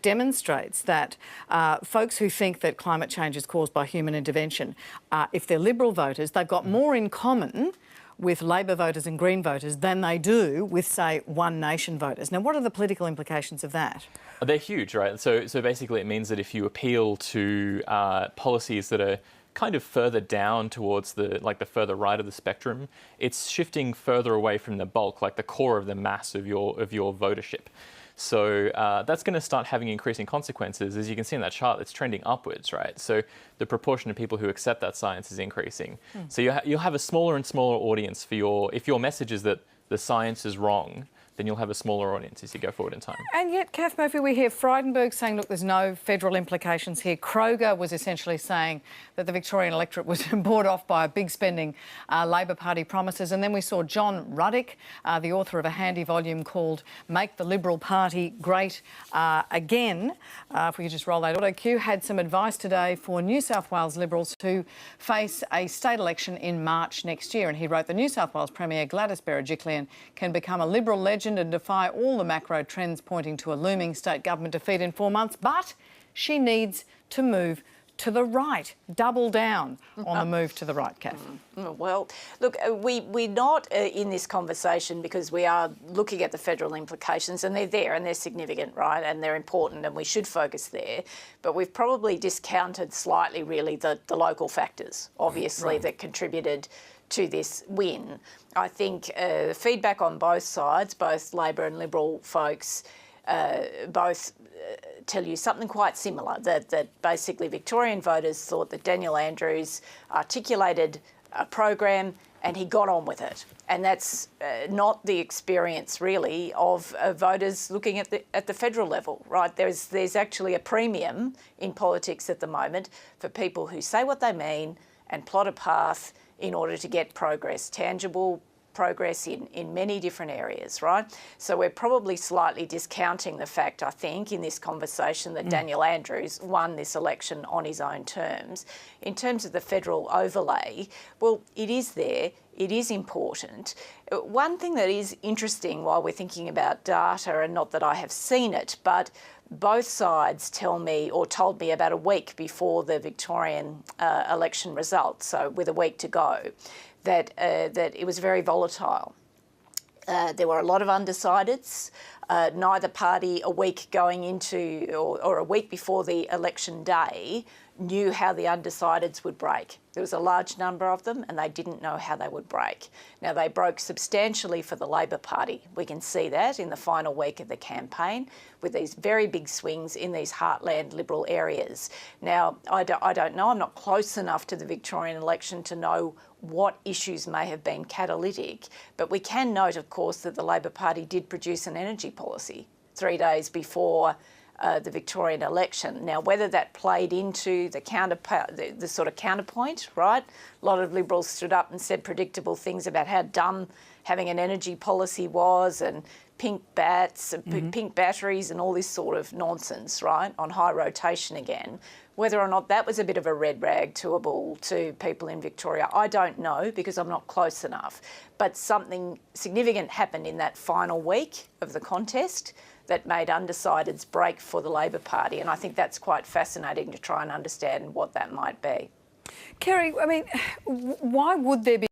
demonstrates that folks who think that climate change is caused by human intervention, if they're Liberal voters, they've got more in common with Labor voters and Green voters than they do with, say, One Nation voters. Now, what are the political implications of that? They're huge, right? So basically it means that if you appeal to policies that are kind of further down towards the further right of the spectrum, it's shifting further away from the bulk, like the core of the mass of your votership. So that's going to start having increasing consequences. As you can see in that chart, it's trending upwards, right? So the proportion of people who accept that science is increasing. So you'll have a smaller and smaller audience for if your message is that the science is wrong, then you'll have a smaller audience as you go forward in time. And yet, Kath Murphy, we hear Frydenberg saying, look, there's no federal implications here. Kroger was essentially saying that the Victorian electorate was bought off by big spending Labor Party promises. And then we saw John Ruddick, the author of a handy volume called Make the Liberal Party Great Again. If we could just roll that auto cue, had some advice today for New South Wales Liberals who face a state election in March next year. And he wrote, the New South Wales Premier Gladys Berejiklian can become a Liberal legend and defy all the macro trends pointing to a looming state government defeat in 4 months, but she needs to move to the right, double down on the move to the right, Kath. Well, look, we're not in this conversation because we are looking at the federal implications, and they're there and they're significant, right, and they're important and we should focus there. But we've probably discounted slightly, really, the local factors, obviously, that contributed to this win. I think feedback on both sides, both Labor and Liberal folks, both tell you something quite similar, that basically Victorian voters thought that Daniel Andrews articulated a program and he got on with it. And that's not the experience, really, of voters looking at the federal level, right? There's actually a premium in politics at the moment for people who say what they mean and plot a path in order to get progress, tangible progress in many different areas, right? So we're probably slightly discounting the fact, I think, in this conversation that Daniel Andrews won this election on his own terms. In terms of the federal overlay, well, it is there. It is important. One thing that is interesting while we're thinking about data, and not that I have seen it, but both sides told me about a week before the Victorian election results, so with a week to go, that it was very volatile. There were a lot of undecideds. Neither party a week going into or a week before the election day knew how the undecideds would break. There was a large number of them and they didn't know how they would break. Now, they broke substantially for the Labor Party. We can see that in the final week of the campaign with these very big swings in these heartland Liberal areas. Now, I don't know, I'm not close enough to the Victorian election to know what issues may have been catalytic, but we can note, of course, that the Labor Party did produce an energy policy 3 days before the Victorian election. Now, whether that played into the sort of counterpoint, right? A lot of Liberals stood up and said predictable things about how dumb having an energy policy was, and pink bats, pink batteries and all this sort of nonsense, right, on high rotation again. Whether or not that was a bit of a red rag to a bull to people in Victoria, I don't know because I'm not close enough. But something significant happened in that final week of the contest that made undecideds break for the Labor Party, and I think that's quite fascinating to try and understand what that might be. Kerry, I mean, why would there be